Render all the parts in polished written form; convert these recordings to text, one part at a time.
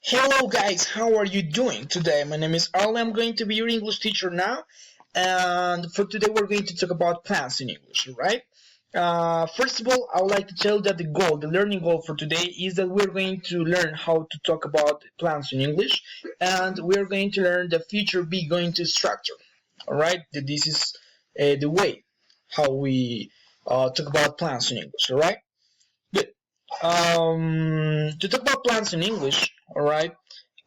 Hello guys, how are you doing today? My name is Arle. I'm going to be your English teacher now, and for today we're going to talk about plans in English, right? First of all, I would like to tell you that the learning goal for today is that we're going to learn how to talk about plans in English, and we're going to learn the future be going to structure. All right, this is the way how we talk about plans in English. All right. Good. To talk about plants in English, all right,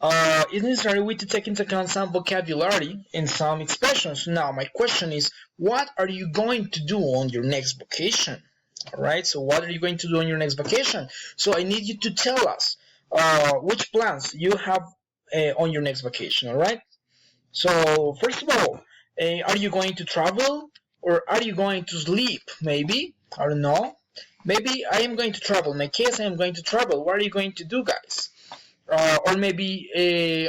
it's necessary we to take into account some vocabulary and some expressions. Now, my question is, what are you going to do on your next vacation? All right, so what are you going to do on your next vacation? So I need you to tell us which plans you have on your next vacation. All right. So first of all, are you going to travel or are you going to sleep? Maybe I don't know. Maybe I am going to travel. In my case, I am going to travel. What are you going to do, guys? Or maybe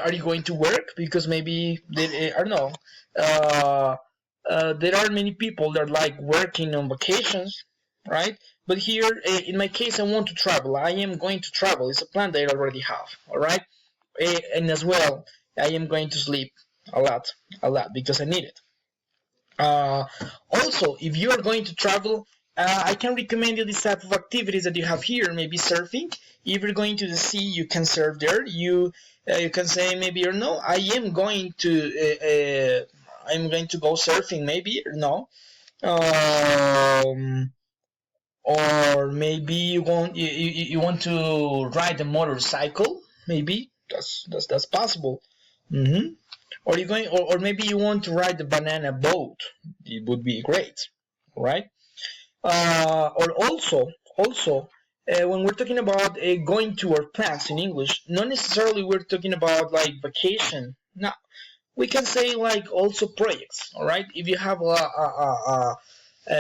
are you going to work? Because maybe I don't know. There are many people that like working on vacations, right? But here, in my case, I want to travel. I am going to travel. It's a plan that I already have. All right, and as well, I am going to sleep a lot because I need it. Uh, Also, if you are going to travel, I can recommend you this type of activities that you have here. Maybe surfing. If you're going to the sea, you can surf there. You can say maybe or no. I'm going to go surfing. Maybe or no. Um, or maybe you want to ride a motorcycle. Maybe that's possible. Mm-hmm. Or you going, or maybe you want to ride the banana boat. It would be great, right? Or also, when we're talking about going to our plans in English, not necessarily we're talking about like vacation. No, we can say like also projects. All right, if you have a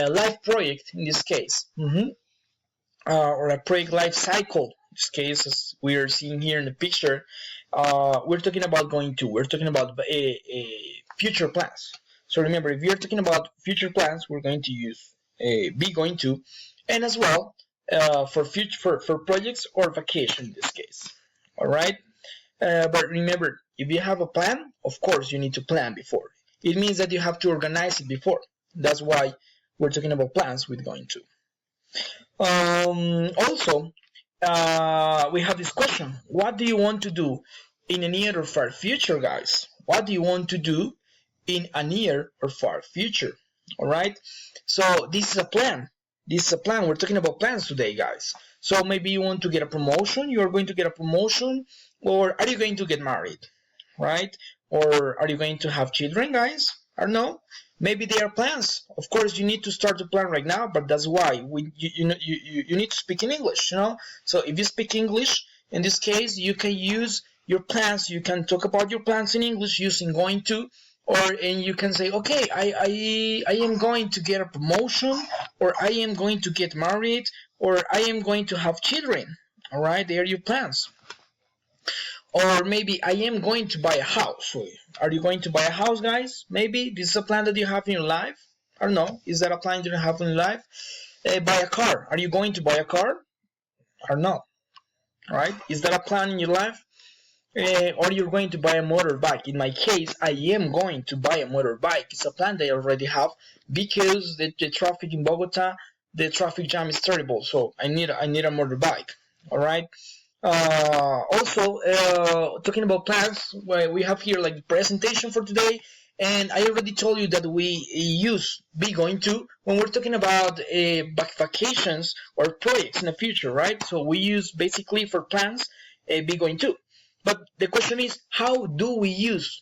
life project in this case, or a project life cycle. In this case, as we are seeing here in the picture, we're talking about going to. We're talking about future plans. So remember, if you're talking about future plans, we're going to use be going to, and as well for future for projects or vacation in this case. All right. But remember, if you have a plan, of course you need to plan before. It means that you have to organize it before. That's why we're talking about plans with going to. Also, we have this question. What do you want to do in a near or far future, guys? What do you want to do in a near or far future? All right. So this is a plan. This is a plan. We're talking about plans today, guys. So maybe you want to get a promotion. You are going to get a promotion, or are you going to get married, right? Or are you going to have children, guys? I don't know. Maybe they are plans. Of course, you need to start to plan right now, but that's why you need to speak in English, you know. So if you speak English, in this case, you can use your plans. You can talk about your plans in English using going to, and you can say, okay, I am going to get a promotion, or I am going to get married, or I am going to have children. All right, they are your plans. Or maybe I am going to buy a house. Are you going to buy a house, guys? Maybe this is a plan that you have in your life. I don't know. Is that a plan that you have in your life? Buy a car. Are you going to buy a car? Or not? Right? Is that a plan in your life? Or you're going to buy a motorbike. In my case, I am going to buy a motorbike. It's a plan that I already have because the traffic in Bogota, the traffic jam is terrible. So I need a motorbike. All right. Also, talking about plans, we have here like the presentation for today, and I already told you that we use be going to when we're talking about vacations or projects in the future, right? So we use basically for plans be going to. But the question is, how do we use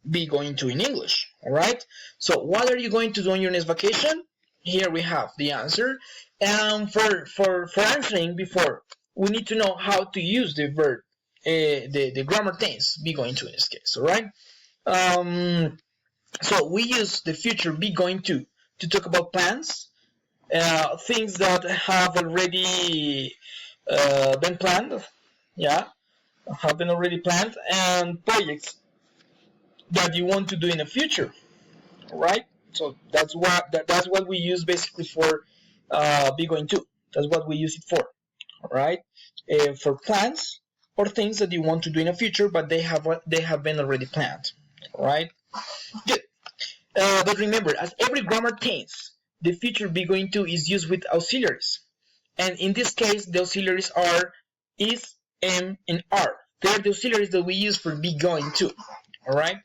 be going to in English? All right. So what are you going to do on your next vacation? Here we have the answer. And for answering before, we need to know how to use the verb, the grammar tense, be going to in this case, all right? So we use the future be going to talk about plans, things that have already been planned, yeah, have been already planned, and projects that you want to do in the future, all right? So that's what we use basically for be going to. That's what we use it for. All right, for plans or things that you want to do in the future, but they have been already planned. All right. Good. But remember, as every grammar tense, the future be going to is used with auxiliaries, and in this case, the auxiliaries are is, am, and are. They are the auxiliaries that we use for be going to. All right.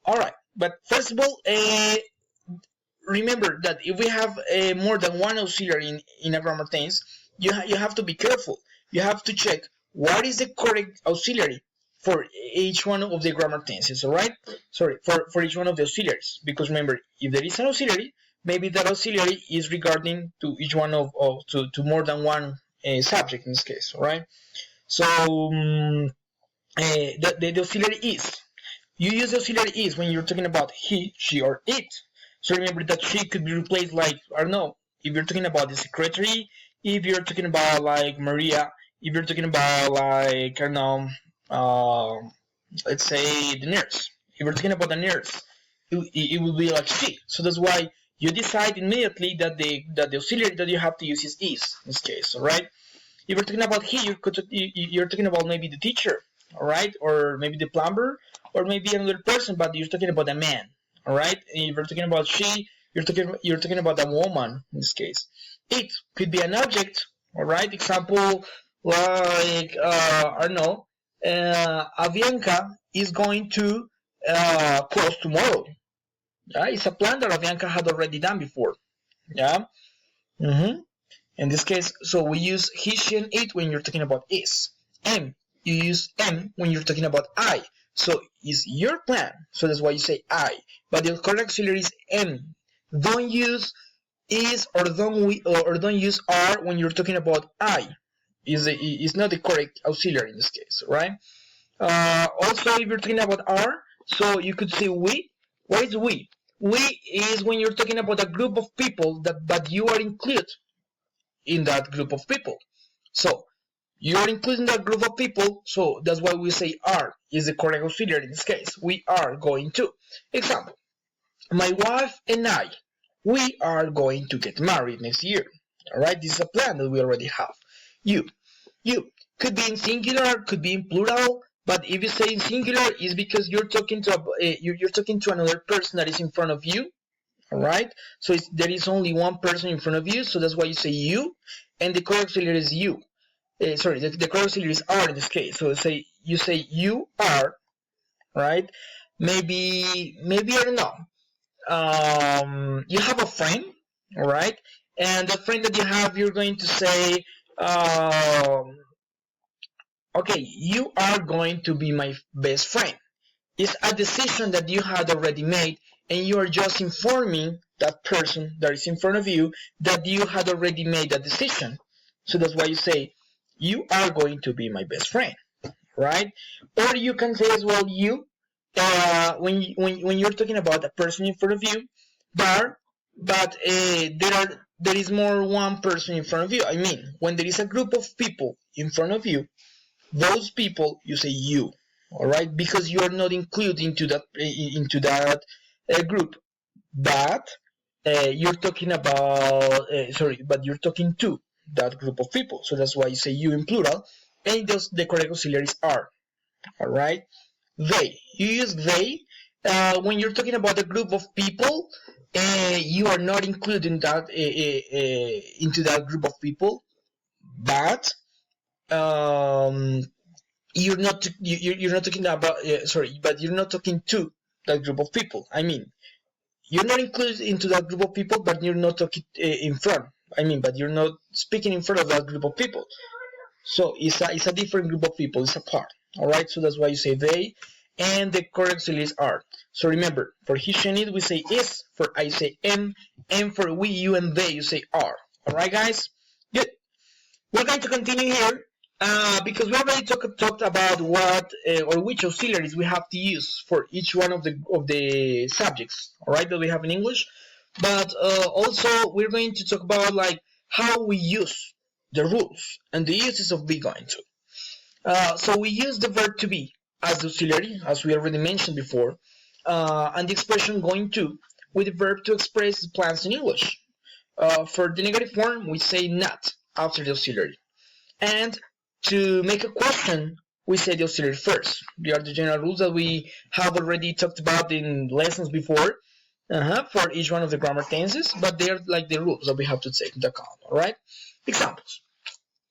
All right. But first of all, remember that if we have more than one auxiliary in a grammar tense, you have to be careful. You have to check what is the correct auxiliary for each one of the grammar tenses, all right? Sorry, for each one of the auxiliaries. Because remember, if there is an auxiliary, maybe that auxiliary is regarding to each one to more than one subject in this case, all right? So the auxiliary is. You use the auxiliary is when you're talking about he, she, or it. So remember that she could be replaced like, I don't know, if you're talking about the secretary, if you're talking about like Maria, if you're talking about like, I don't know, let's say the nurse. If you're talking about the nurse, it will be like she. So that's why you decide immediately that the auxiliary that you have to use is in this case, all right? If you're talking about he, you're talking about maybe the teacher, all right, or maybe the plumber, or maybe another person, but you're talking about a man, all right. And if you're talking about she, you're talking about a woman in this case. It could be an object, all right. Example like I don't know, Avianca is going to close tomorrow. Yeah, it's a plan that Avianca had already done before. Yeah. Mm-hmm. In this case, so we use he, she, and it when you're talking about is. M, you use M when you're talking about I. So it's your plan. So that's why you say I. But the correct auxiliary is M. Don't use is or don't use are when you're talking about I. Is not the correct auxiliary in this case, right? Also, if you're talking about are, so you could say we. What is we? We is when you're talking about a group of people but you are included in that group of people. So you are including that group of people, so that's why we say are is the correct auxiliary in this case. We are going to. Example, my wife and I, we are going to get married next year. Alright, this is a plan that we already have. You could be in singular, could be in plural, but if you say in singular, it's because you're talking to you're talking to another person that is in front of you. Alright, so there is only one person in front of you, so that's why you say you, and the correct auxiliary is you. Sorry, the correct auxiliary is are in this case. So you say you are, right? Maybe I don't know. You have a friend, alright, and the friend that you have, you're going to say, okay, you are going to be my best friend. It's a decision that you had already made, and you are just informing that person that is in front of you that you had already made that decision. So that's why you say, you are going to be my best friend, right? Or you can say as well, you, when you're talking about a person in front of you, but there is more one person in front of you. I mean, when there is a group of people in front of you, those people you say you, all right, because you are not included into that group, but you're talking about but you're talking to that group of people, so that's why you say you in plural, and the correct auxiliaries are, all right. They, you use they when you're talking about a group of people, you are not including that into that group of people, but you're not talking about but you're not talking to that group of people. I mean, you're not included into that group of people, but you're not talking in front. I mean, but you're not speaking in front of that group of people. So it's a different group of people. It's a part. All right. So that's why you say they, and the correct auxiliaries are. So remember, for he, she, and it, we say is. For I say am, and for we, you, and they, you say are. All right, guys. Good. We're going to continue here because we already talked about what or which auxiliaries we have to use for each one of the subjects, all right, that we have in English. But also we're going to talk about like how we use the rules and the uses of be going to. So we use the verb to be as the auxiliary, as we already mentioned before, and the expression going to with the verb to express plans in English. For the negative form, we say not after the auxiliary. And to make a question, we say the auxiliary first. They are the general rules that we have already talked about in lessons before for each one of the grammar tenses, but they're like the rules that we have to take into account, all right? Examples.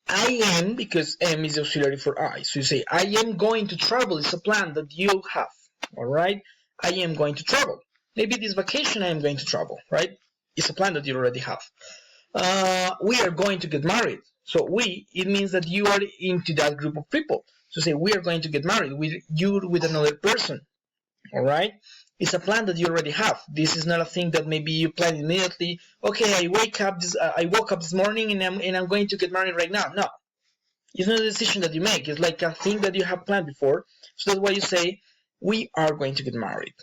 I am, because am is the auxiliary for I. So you say, I am going to travel. It's a plan that you have, all right? I am going to travel. Maybe this vacation I am going to travel, right? It's a plan that you already have. We are going to get married. So we, it means that you are into that group of people. So say, we are going to get married with you, with another person, all right? It's a plan that you already have. This is not a thing that maybe you plan immediately. Okay, I woke up this morning and I'm going to get married right now. No, it's not a decision that you make. It's like a thing that you have planned before. So that's why you say, we are going to get married.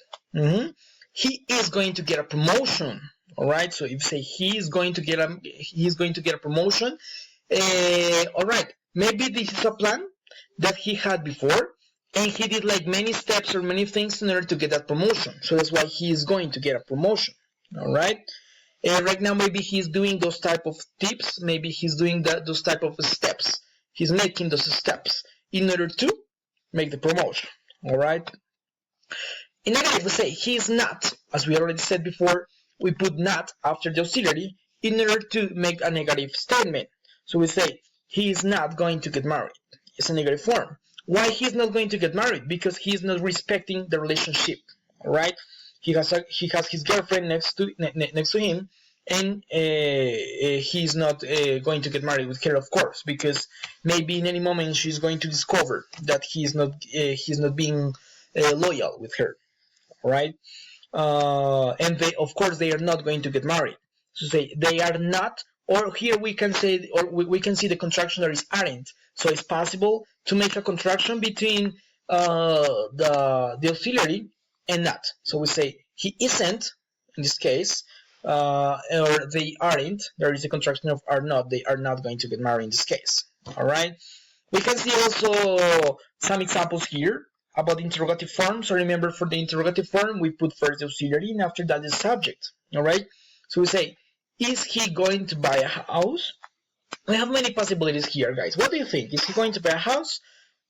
He is going to get a promotion. All right. So if you say he is going to get a promotion, all right. Maybe this is a plan that he had before, and he did like many steps or many things in order to get that promotion. So that's why he is going to get a promotion. All right. Right now, maybe he's doing those type of tips. Maybe he's doing those type of steps. He's making those steps in order to make the promotion. All right. In negative, we say he is not. As we already said before, we put not after the auxiliary in order to make a negative statement. So we say he is not going to get married. It's a negative form. Why he is not going to get married? Because he is not respecting the relationship. All right. He has his girlfriend next to him, and he's not going to get married with her, of course, because maybe in any moment she's going to discover that he's not being loyal with her, right? And they, of course, they are not going to get married. So say they are not, or here we can say, or we can see the contraction that is aren't. So it's possible to make a contraction between the auxiliary and not. So we say he isn't in this case, or they aren't. There is a contraction of are not. They are not going to get married in this case. All right. We can see also some examples here about interrogative form. So remember, for the interrogative form, we put first the auxiliary and after that the subject. All right. So we say, is he going to buy a house? We have many possibilities here, guys. What do you think? Is he going to buy a house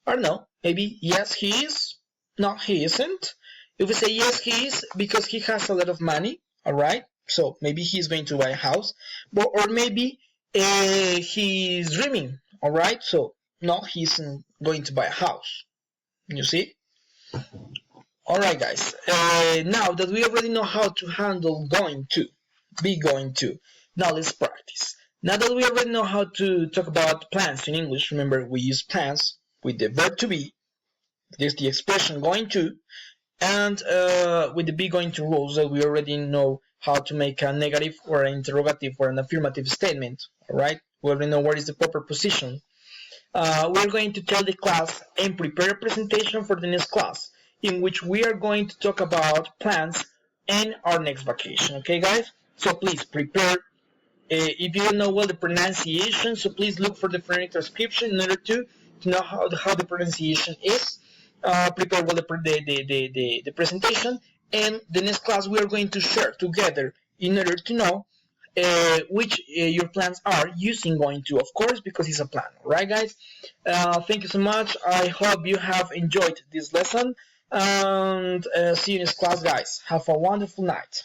or no? Maybe yes, he is. No, he isn't. If we say yes, he is because he has a lot of money. All right. So maybe he's going to buy a house, or maybe he's dreaming. All right. So no, he isn't going to buy a house. You see? All right, guys. Now that we already know how to handle going to, be going to, now let's practice. Now that we already know how to talk about plans in English, remember we use plans with the verb to be. There's the expression going to, and with the be going to rules that we already know how to make a negative or an interrogative or an affirmative statement. All right, we already know what is the proper position. We're going to tell the class and prepare a presentation for the next class in which we are going to talk about plans and our next vacation. Okay, guys? So please prepare. If you don't know well the pronunciation, so please look for the phonetic transcription in order to know how the pronunciation is. Prepare well the presentation, and the next class we are going to share together in order to know which your plans are using going to, of course, because it's a plan. Alright, guys? Thank you so much. I hope you have enjoyed this lesson, and see you in this class, guys. Have a wonderful night.